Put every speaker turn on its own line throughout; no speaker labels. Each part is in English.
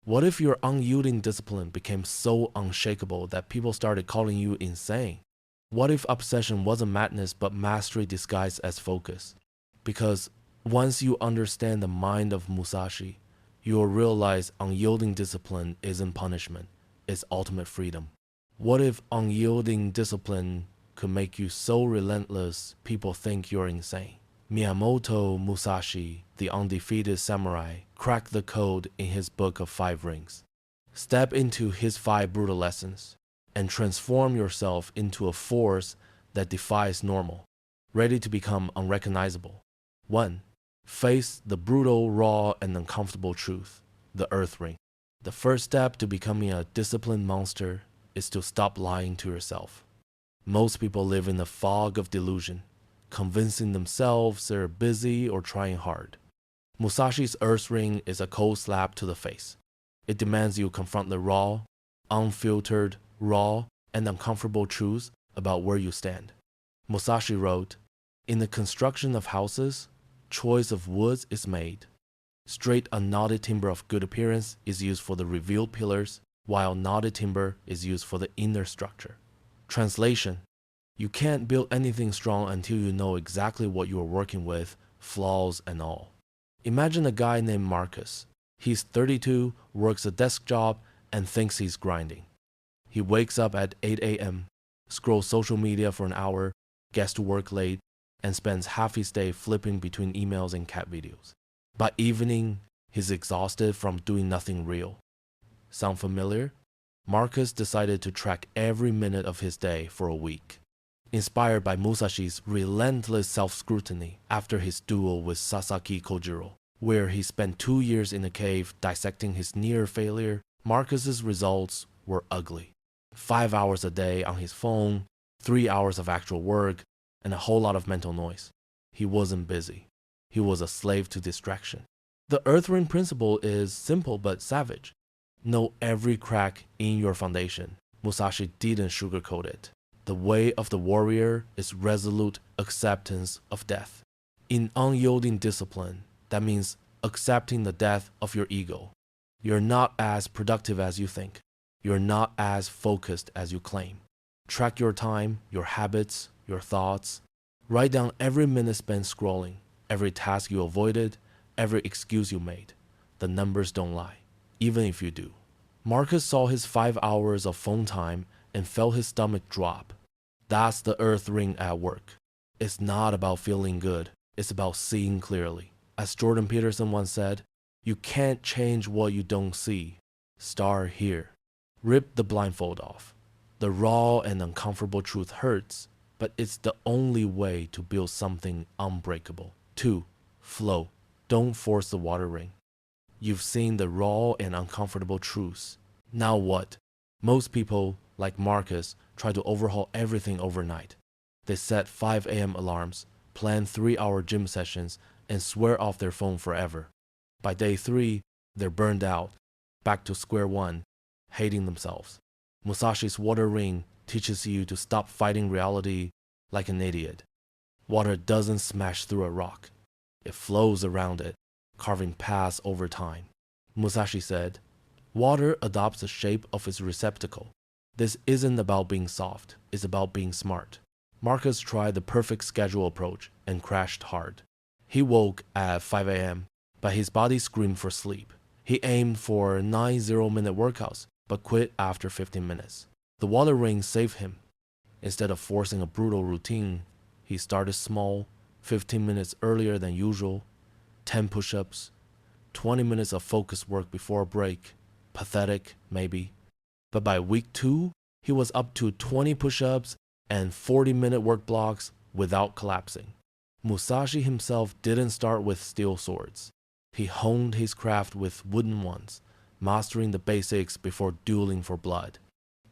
What if your unyielding discipline became so unshakable that people started calling you insane? What if obsession wasn't madness but mastery disguised as focus? Because once you understand the mind of Musashi, you will realize unyielding discipline isn't punishment, it's ultimate freedom. What if unyielding discipline could make you so relentless people think you're insane? Miyamoto Musashi, the undefeated samurai, cracked the code in his book of 5 rings. Step into his 5 brutal lessons and transform yourself into a force that defies normal, ready to become unrecognizable. 1. Face the brutal, raw, and uncomfortable truth, the earth ring. The first step to becoming a disciplined monster is to stop lying to yourself. Most people live in a fog of delusion, convincing themselves they're busy or trying hard. Musashi's earth ring is a cold slap to the face. It demands you confront the raw, unfiltered, raw, and uncomfortable truths about where you stand. Musashi wrote, "In the construction of houses, choice of woods is made. Straight unknotted timber of good appearance is used for the revealed pillars, while knotted timber is used for the inner structure." Translation: you can't build anything strong until you know exactly what you are working with, flaws and all. Imagine a guy named Marcus. He's 32, works a desk job, and thinks he's grinding. He wakes up at 8 a.m., scrolls social media for an hour, gets to work late, and spends half his day flipping between emails and cat videos. By evening, he's exhausted from doing nothing real. Sound familiar? Marcus decided to track every minute of his day for a week. Inspired by Musashi's relentless self-scrutiny after his duel with Sasaki Kojiro, where he spent 2 years in a cave dissecting his near failure, Marcus's results were ugly. 5 hours a day on his phone, 3 hours of actual work, and a whole lot of mental noise. He wasn't busy. He was a slave to distraction. The Earth Ring principle is simple but savage. Know every crack in your foundation. Musashi didn't sugarcoat it. The way of the warrior is resolute acceptance of death. In unyielding discipline, that means accepting the death of your ego. You're not as productive as you think. You're not as focused as you claim. Track your time, your habits, your thoughts. Write down every minute spent scrolling, every task you avoided, every excuse you made. The numbers don't lie, even if you do. Marcus saw his 5 hours of phone time and felt his stomach drop. That's the Earth Ring at work. It's not about feeling good, it's about seeing clearly. As Jordan Peterson once said, you can't change what you don't see. Start here. Rip the blindfold off. The raw and uncomfortable truth hurts, but it's the only way to build something unbreakable. 2. Flow. Don't force the water ring. You've seen the raw and uncomfortable truths. Now what? Most people, like Marcus, try to overhaul everything overnight. They set 5 a.m. alarms, plan 3-hour gym sessions, and swear off their phone forever. By day 3, they're burned out, back to square one, hating themselves. Musashi's water ring teaches you to stop fighting reality like an idiot. Water doesn't smash through a rock. It flows around it, carving paths over time. Musashi said, "Water adopts the shape of its receptacle. This isn't about being soft, it's about being smart." Marcus tried the perfect schedule approach and crashed hard. He woke at 5 a.m., but his body screamed for sleep. He aimed for 9 0-minute workouts, but quit after 15 minutes. The water ring saved him. Instead of forcing a brutal routine, he started small, 15 minutes earlier than usual, 10 push-ups, 20 minutes of focused work before a break. Pathetic, maybe. But by week 2, he was up to 20 push-ups and 40-minute work blocks without collapsing. Musashi himself didn't start with steel swords. He honed his craft with wooden ones, mastering the basics before dueling for blood.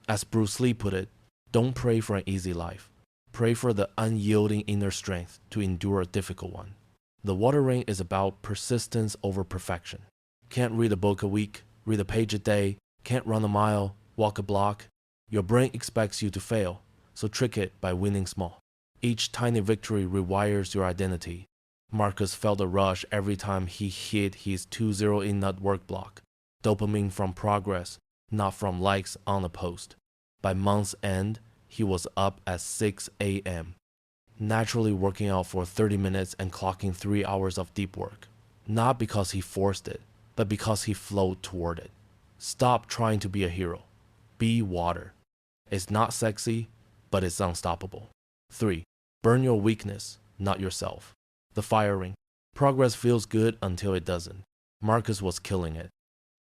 As Bruce Lee put it, don't pray for an easy life. Pray for the unyielding inner strength to endure a difficult one. The water ring is about persistence over perfection. Can't read a book a week, read a page a day, can't run a mile, walk a block. Your brain expects you to fail, so trick it by winning small. Each tiny victory rewires your identity. Marcus felt a rush every time he hit his 2-0 in nut work block. dopamine from progress, not from likes on a post. By month's end, he was up at 6 a.m., naturally working out for 30 minutes and clocking 3 hours of deep work. Not because he forced it, but because he flowed toward it. Stop trying to be a hero. Be water. It's not sexy, but it's unstoppable. 3. Burn your weakness, not yourself. The fire ring. Progress feels good until it doesn't. Marcus was killing it.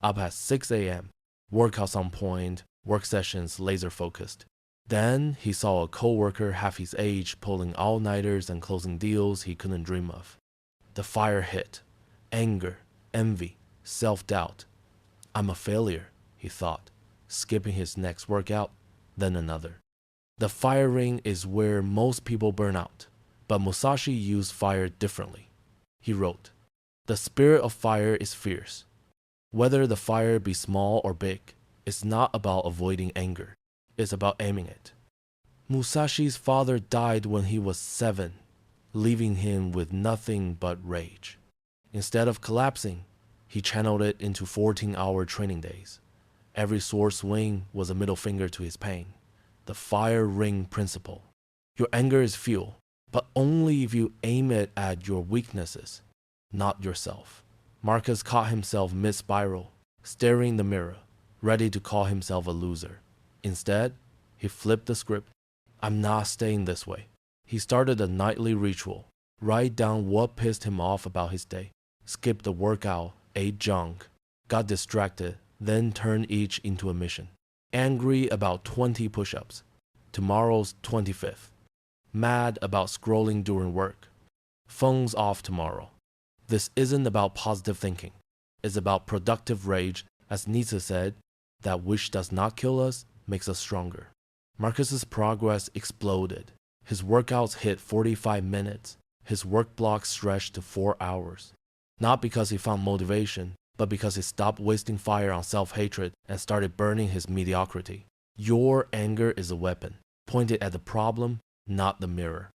Up at 6 a.m., workouts on point, work sessions laser focused. Then he saw a coworker half his age pulling all-nighters and closing deals he couldn't dream of. The fire hit. Anger, envy, self-doubt. I'm a failure, he thought, skipping his next workout, then another. The fire ring is where most people burn out, but Musashi used fire differently. He wrote, "The spirit of fire is fierce. Whether the fire be small or big, it's not about avoiding anger. It's about aiming it." Musashi's father died when he was 7, leaving him with nothing but rage. Instead of collapsing, he channeled it into 14-hour training days. Every sword swing was a middle finger to his pain. The fire ring principle. Your anger is fuel, but only if you aim it at your weaknesses, not yourself. Marcus caught himself mid-spiral, staring in the mirror, ready to call himself a loser. Instead, he flipped the script. I'm not staying this way. He started a nightly ritual. Write down what pissed him off about his day. Skipped the workout, ate junk, got distracted, then turned each into a mission. Angry about 20 push-ups. Tomorrow's 25th. Mad about scrolling during work. Phones off tomorrow. This isn't about positive thinking. It's about productive rage. As Nietzsche said, that which does not kill us makes us stronger. Marcus's progress exploded. His workouts hit 45 minutes. His work block stretched to 4 hours. Not because he found motivation, but because he stopped wasting fire on self-hatred and started burning his mediocrity. Your anger is a weapon. Point it at the problem, not the mirror.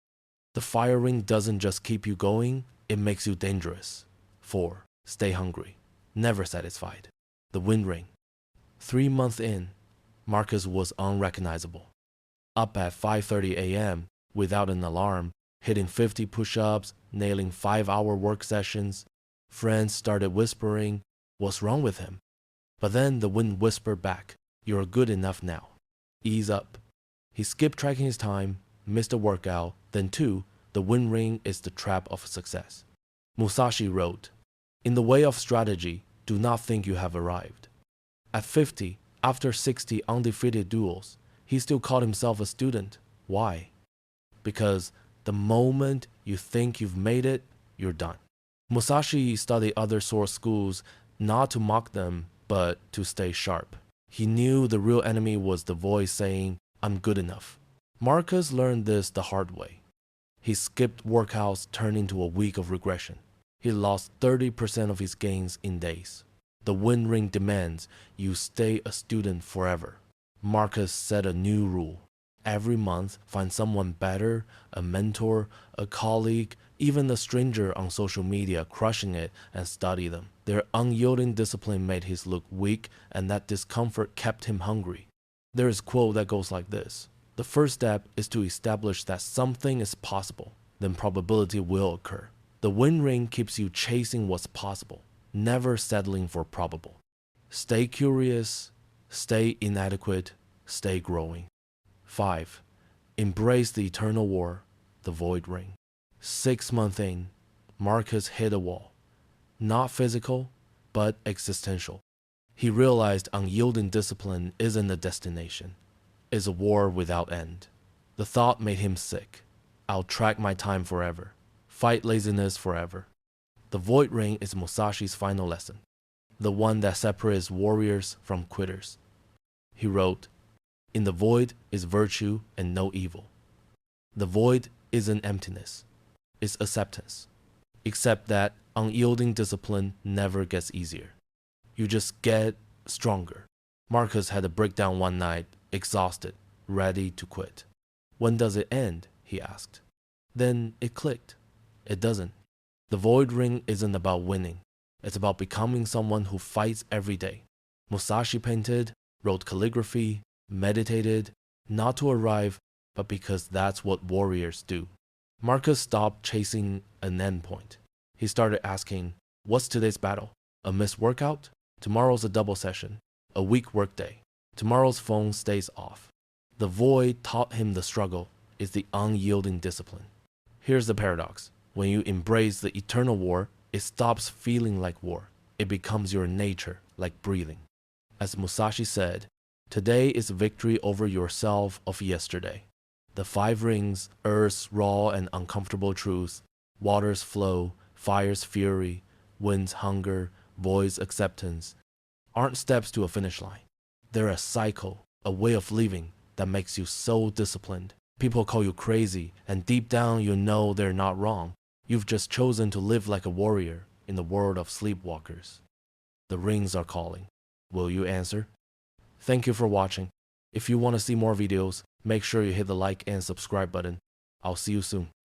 The fire ring doesn't just keep you going, it makes you dangerous. 4. Stay hungry. Never satisfied. The wind ring. 3 months in, Marcus was unrecognizable. Up at 5:30 a.m. without an alarm, hitting 50 push-ups, nailing 5-hour work sessions. Friends started whispering, what's wrong with him? But then the wind whispered back, you're good enough now. Ease up. He skipped tracking his time, missed a workout, then 2, the wind ring is the trap of success. Musashi wrote, in the way of strategy, do not think you have arrived. At 50, after 60 undefeated duels, he still called himself a student. Why? Because the moment you think you've made it, you're done. Musashi studied other sword schools not to mock them, but to stay sharp. He knew the real enemy was the voice saying, I'm good enough. Marcus learned this the hard way. His skipped workouts turned into a week of regression. He lost 30% of his gains in days. The wind ring demands you stay a student forever. Marcus set a new rule. Every month, find someone better, a mentor, a colleague, even a stranger on social media crushing it, and study them. Their unyielding discipline made his look weak, and that discomfort kept him hungry. There is a quote that goes like this. The first step is to establish that something is possible, then probability will occur. The wind ring keeps you chasing what's possible, never settling for probable. Stay curious, stay inadequate, stay growing. 5. Embrace the eternal war, the void ring. 6 months in, Marcus hit a wall. Not physical, but existential. He realized unyielding discipline isn't a destination. It's a war without end. The thought made him sick. I'll track my time forever. Fight laziness forever. The void ring is Musashi's final lesson. The one that separates warriors from quitters. He wrote, in the void is virtue and no evil. The void isn't emptiness. It's acceptance. Except that unyielding discipline never gets easier. You just get stronger. Marcus had a breakdown one night, exhausted, ready to quit. When does it end? He asked. Then it clicked. It doesn't. The void ring isn't about winning. It's about becoming someone who fights every day, Musashi painted, wrote calligraphy, meditated, not to arrive, but because that's what warriors do. Marcus stopped chasing an endpoint. He started asking, what's today's battle? A missed workout? Tomorrow's a double session. A weak workday. Tomorrow's phone stays off. The void taught him the struggle is the unyielding discipline. Here's the paradox. When you embrace the eternal war, it stops feeling like war. It becomes your nature, like breathing. As Musashi said, today is victory over yourself of yesterday. The 5 rings, earth's raw and uncomfortable truth, water's flow, fire's fury, wind's hunger, void's acceptance, aren't steps to a finish line. They're a cycle, a way of living that makes you so disciplined. People call you crazy, and deep down you know they're not wrong. You've just chosen to live like a warrior in the world of sleepwalkers. The rings are calling. Will you answer? Thank you for watching. If you want to see more videos, make sure you hit the like and subscribe button. I'll see you soon.